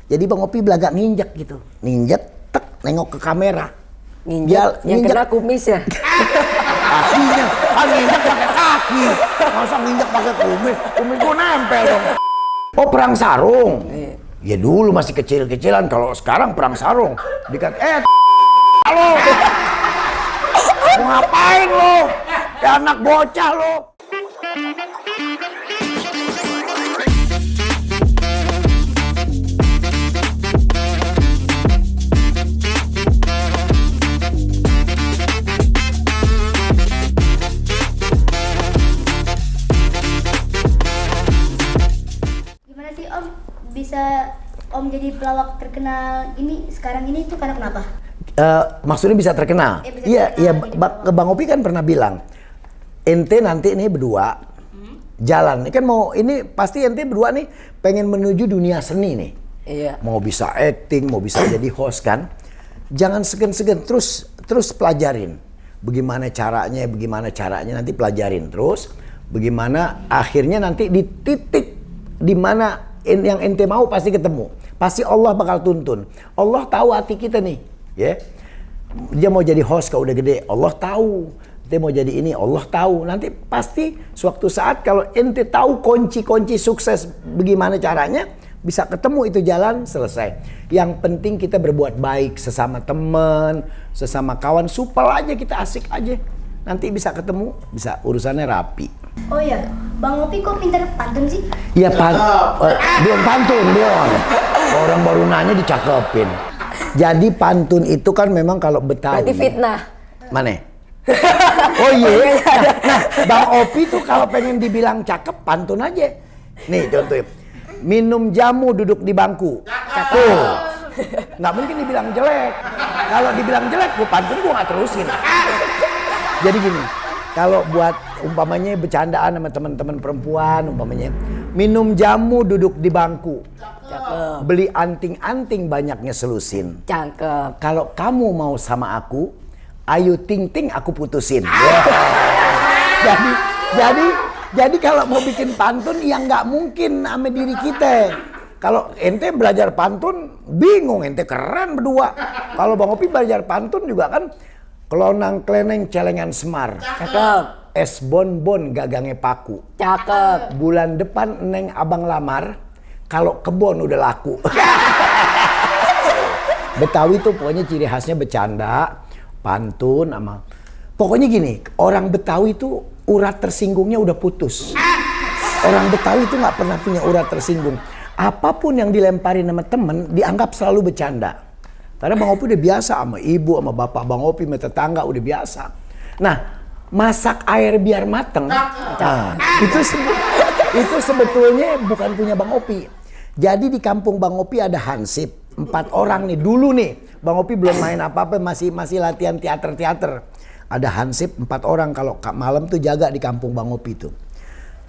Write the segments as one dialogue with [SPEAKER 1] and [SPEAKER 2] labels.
[SPEAKER 1] Jadi Bang Opi belagak nginjek gitu. Nginjek, tek, nengok ke kamera.
[SPEAKER 2] Nginjek, yang kena kumis ya?
[SPEAKER 1] Kakinya, kan nginjek pakai kaki. Masa nginjek pakai kumis? Kumis gua nempel dong. Oh, perang sarung. Ya dulu masih kecil-kecilan, kalau sekarang perang sarung. Halo. Mau ngapain lo? Ya anak bocah lo.
[SPEAKER 3] Gimana sih Om bisa Om jadi pelawak terkenal ini sekarang ini tuh karena kenapa?
[SPEAKER 1] Maksudnya bisa terkenal? Iya, Bang Opi kan pernah bilang, ente nanti ini berdua jalan. Ini kan ini pasti ente berdua nih pengen menuju dunia seni nih.
[SPEAKER 2] Iya.
[SPEAKER 1] Mau bisa acting, mau bisa jadi host kan. Jangan segan-segan, terus pelajarin. Bagaimana caranya nanti pelajarin terus. Bagaimana akhirnya nanti di titik di mana yang ente mau pasti ketemu. Pasti Allah bakal tuntun. Allah tahu hati kita nih, ya. Dia mau jadi host kalau udah gede, Allah tahu. Ente mau jadi ini, Allah tahu. Nanti pasti suatu saat kalau ente tahu kunci-kunci sukses bagaimana caranya, bisa ketemu itu jalan, selesai. Yang penting kita berbuat baik sesama teman, sesama kawan, supel aja kita asik aja. Nanti bisa ketemu, bisa urusannya rapi.
[SPEAKER 3] Oh iya, Bang Opi kok pinter pantun sih?
[SPEAKER 1] Iya belum pantun, belum. Orang baru nanya dicakepin. Jadi pantun itu kan memang kalau Betawi.
[SPEAKER 2] Berarti fitnah.
[SPEAKER 1] Mana? Oh iya. Nah, Bang Opi tuh kalau pengen dibilang cakep pantun aja. Nih contohnya. Minum jamu duduk di bangku. Tuh. Nggak mungkin dibilang jelek. Kalau dibilang jelek, gue pantun gue nggak terusin. Jadi gini, kalau buat umpamanya bercandaan sama teman-teman perempuan, umpamanya minum jamu duduk di bangku.
[SPEAKER 2] Cakep.
[SPEAKER 1] Beli anting-anting banyaknya selusin.
[SPEAKER 2] Cakep.
[SPEAKER 1] Kalau kamu mau sama aku, ayo ting-ting aku putusin. Jadi kalau mau bikin pantun yang nggak mungkin sama diri kita. Kalau ente belajar pantun, bingung ente keren berdua. Kalau Bang Opi belajar pantun juga kan kelonang kleneng celengan semar.
[SPEAKER 2] Cakep.
[SPEAKER 1] Es bonbon gagangnya paku.
[SPEAKER 2] Cakep.
[SPEAKER 1] Bulan depan neng abang lamar, kalau kebon udah laku. Betawi tuh pokoknya ciri khasnya bercanda, pantun sama. Pokoknya gini, orang Betawi tuh urat tersinggungnya udah putus. Orang Betawi tuh nggak pernah punya urat tersinggung. Apapun yang dilemparin sama temen, dianggap selalu bercanda. Karena Bang Opi udah biasa sama ibu, sama bapak Bang Opi, sama tetangga udah biasa. Nah, masak air biar mateng, nah, itu sebetulnya bukan punya Bang Opi. Jadi di kampung Bang Opi ada hansip 4 orang nih dulu nih. Bang Opi belum main apa-apa, masih latihan teater. Ada hansip 4 orang kalau malam tuh jaga di kampung Bang Opi tuh.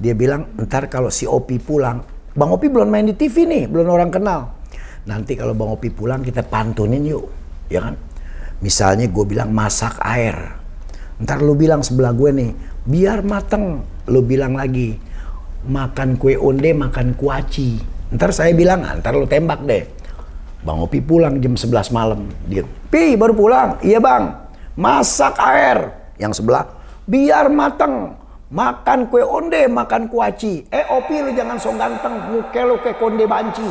[SPEAKER 1] Dia bilang ntar kalau si Opi pulang, Bang Opi belum main di TV nih, belum orang kenal. Nanti kalau Bang Opi pulang kita pantunin yuk, ya kan? Misalnya gue bilang masak air, ntar lu bilang sebelah gue nih, biar mateng. Lu bilang lagi, makan kue onde, makan kuaci. Ntar saya bilang, ntar lu tembak deh. Bang Opi pulang jam 11 malam, dia, Pi baru pulang, iya bang, masak air. Yang sebelah, biar mateng. Makan kue onde, makan kuaci. Opi lu jangan sok ganteng, muka lu kayak konde banci.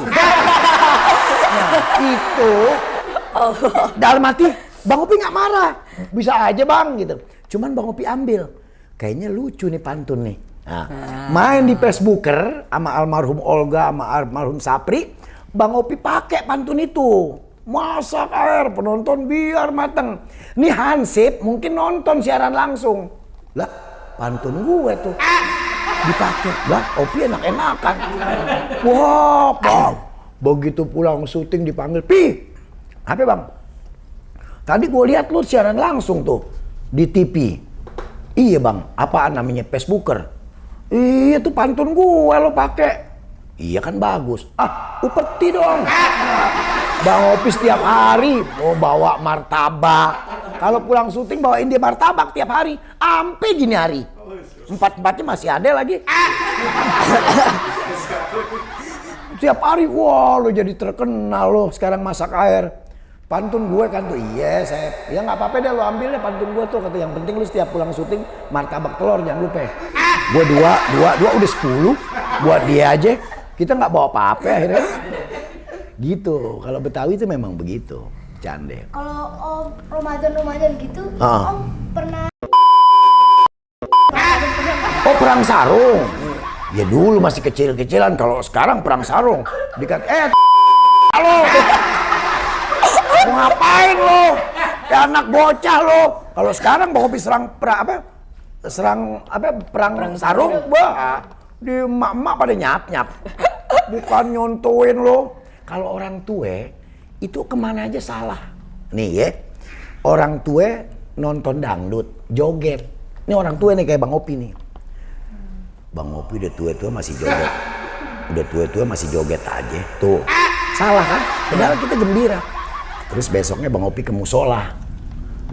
[SPEAKER 1] Nah, itu dalam hati Bang Opi nggak marah, bisa aja bang gitu. Cuman Bang Opi ambil, kayaknya lucu nih pantun nih. Nah, main di Facebooker sama almarhum Olga, sama almarhum Sapri, Bang Opi pakai pantun itu. Masak air, penonton biar mateng. Nih hansip mungkin nonton siaran langsung. Lah, pantun gue tuh dipakai. Lah, Opi enak-enakan. Wah, bang. Begitu pulang syuting dipanggil, Pi, apa bang? Tadi gue lihat lu siaran langsung tuh di TV. Iya bang, apaan namanya Facebooker? Iya tuh pantun gue lo pakai. Iya kan bagus. Upeti dong. Bang Opi setiap hari mau bawa martabak. Kalau pulang syuting bawain dia martabak tiap hari, ampe gini hari. 4-4-nya masih ada lagi. Setiap hari, wah lo jadi terkenal lo sekarang masak air. Pantun gue kan tuh, iya saya, ya nggak apa-apa deh lo ambil deh pantun gue tuh. Kata yang penting lo setiap pulang syuting martabak telur jangan lupa. Gue dua udah 10 buat dia aja. Kita nggak bawa apa-apa akhirnya. Gitu, kalau Betawi itu memang begitu, cande.
[SPEAKER 3] Kalau Om Ramadan gitu, Om pernah
[SPEAKER 1] Oh perang sarung. Ya dulu masih kecil-kecilan, kalau sekarang perang sarung. Dikata, halo, mau ngapain lo? Ya anak bocah lo. Kalau sekarang Bang Opi perang sarung, bah, di emak-emak pada nyap-nyap. Bukan nyontoin lo. Kalau orang tua itu kemana aja salah. Nih ya, orang tua nonton dangdut, joget. Ini orang tua nih kayak Bang Opi nih. Bang Opi udah tua-tua masih joget. Udah tua-tua masih joget aja. Tuh, salah kan? Padahal kita gembira. Terus besoknya Bang Opi ke musola.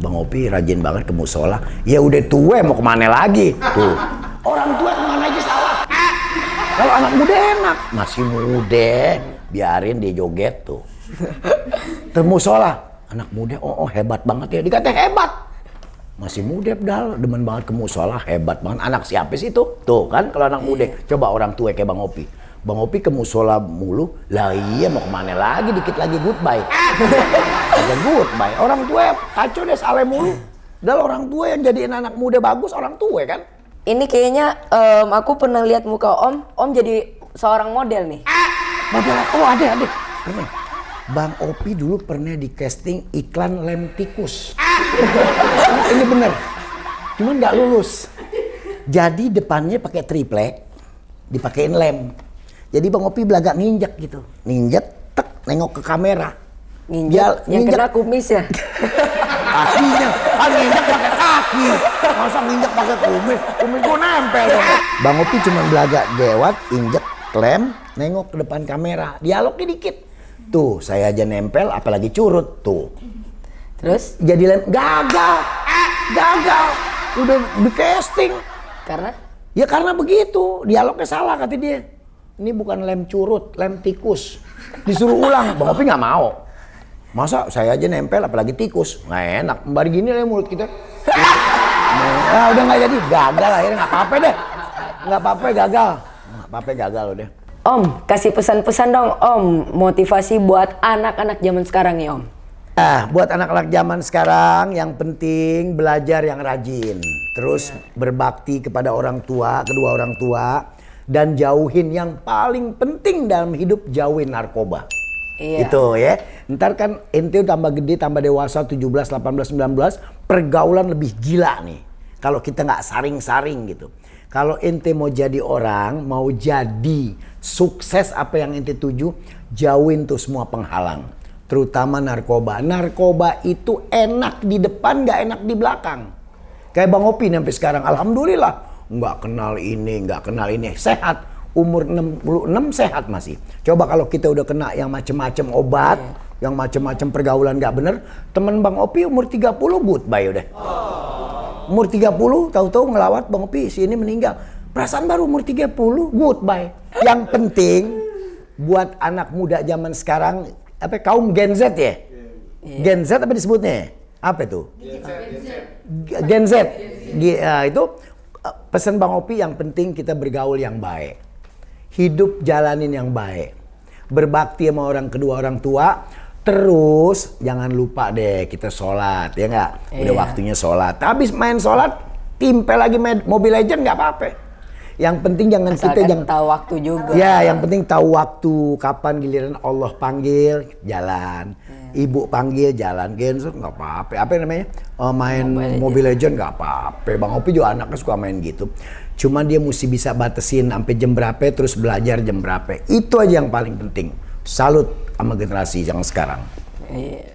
[SPEAKER 1] Bang Opi rajin banget ke musola. Ya udah tua mau kemana lagi? Tuh, orang tua kemana aja salah. Kalau anak muda enak, masih muda, biarin dia joget tuh. Termusola, anak muda, oh hebat banget ya, dikata hebat. Masih muda padahal, demen banget ke musola, hebat banget. Anak siapa sih itu? Tuh kan kalau anak muda, coba orang tua kayak Bang Opi. Bang Opi ke musola mulu, lah iya mau kemana lagi, dikit lagi goodbye. Ada goodbye, orang tua kacau deh salah mulu. Padahal orang tua yang jadiin anak muda bagus, orang tua kan.
[SPEAKER 2] Ini kayaknya aku pernah lihat muka Om jadi seorang model nih.
[SPEAKER 1] Model, oh ada. Pernah. Bang Opi dulu pernah di casting iklan lem tikus. Ini bener. Cuman nggak lulus. Jadi depannya pakai triplek, dipakein lem. Jadi Bang Opi belagak nginjek gitu. Nginjek, tek, nengok ke kamera.
[SPEAKER 2] Nginjek, yang kena kumis ya?
[SPEAKER 1] Kakinya, kan nginjek pakai kaki. Masa nginjek pakai kumis? Kumis gua nempel dong. Bang Opi cuma belagak dewat, injek, lem, nengok ke depan kamera. Dialognya dikit. Tuh, saya aja nempel, apalagi curut. Tuh.
[SPEAKER 2] Terus?
[SPEAKER 1] Jadi lem, gagal. Udah di casting.
[SPEAKER 2] Karena?
[SPEAKER 1] Ya karena begitu, dialognya salah kata dia. Ini bukan lem curut, lem tikus. Disuruh ulang, Bang Opi nggak mau. Masa saya aja nempel, apalagi tikus. Nggak enak, mbak gini lah mulut kita. Nah, udah nggak jadi, gagal akhirnya nggak apa-apa deh. Nggak apa-apa gagal udah.
[SPEAKER 2] Om, kasih pesan-pesan dong Om, motivasi buat anak-anak zaman sekarang nih Om.
[SPEAKER 1] Buat anak-anak zaman sekarang yang penting belajar yang rajin. Terus berbakti kepada orang tua, kedua orang tua. Dan jauhin yang paling penting dalam hidup, jauhin narkoba.
[SPEAKER 2] Iya.
[SPEAKER 1] Itu ya. Ntar kan ente tambah gede, tambah dewasa 17, 18, 19, pergaulan lebih gila nih. Kalau kita nggak saring-saring gitu. Kalau ente mau jadi orang, mau jadi sukses apa yang ente tuju, jauhin tuh semua penghalang. Terutama narkoba. Narkoba itu enak di depan, nggak enak di belakang. Kayak Bang Opi sampai sekarang, alhamdulillah. Nggak kenal ini, sehat. Umur 66 sehat masih. Coba kalau kita udah kena yang macem-macem obat, yang macem-macem pergaulan nggak bener, temen Bang Opi umur 30 goodbye udah. Umur 30 tahu-tahu ngelawat Bang Opi, si ini meninggal. Perasaan baru umur 30 goodbye. Yang penting buat anak muda zaman sekarang, apa kaum Gen Z ya? Gen Z apa disebutnya? Apa itu? Gen Z. Itu pesan Bang Opi, yang penting kita bergaul yang baik. Hidup jalanin yang baik. Berbakti sama kedua orang tua. Terus jangan lupa deh kita sholat, ya nggak? Udah waktunya sholat. Habis main sholat, timpel lagi Mobile Legends nggak apa-apa. Yang penting jangan kita jangan
[SPEAKER 2] tahu waktu juga.
[SPEAKER 1] Ya, yang penting tahu waktu, kapan giliran Allah panggil, jalan. Ibu panggil, jalan. Genset nggak apa-apa. Apa namanya? Main Mobile Legends nggak apa-apa. Bang Opi juga anaknya suka main gitu. Cuma dia mesti bisa batasin sampai jam berapa, terus belajar jam berapa. Itu aja yang paling penting. Salut sama generasi yang sekarang.
[SPEAKER 2] Iya.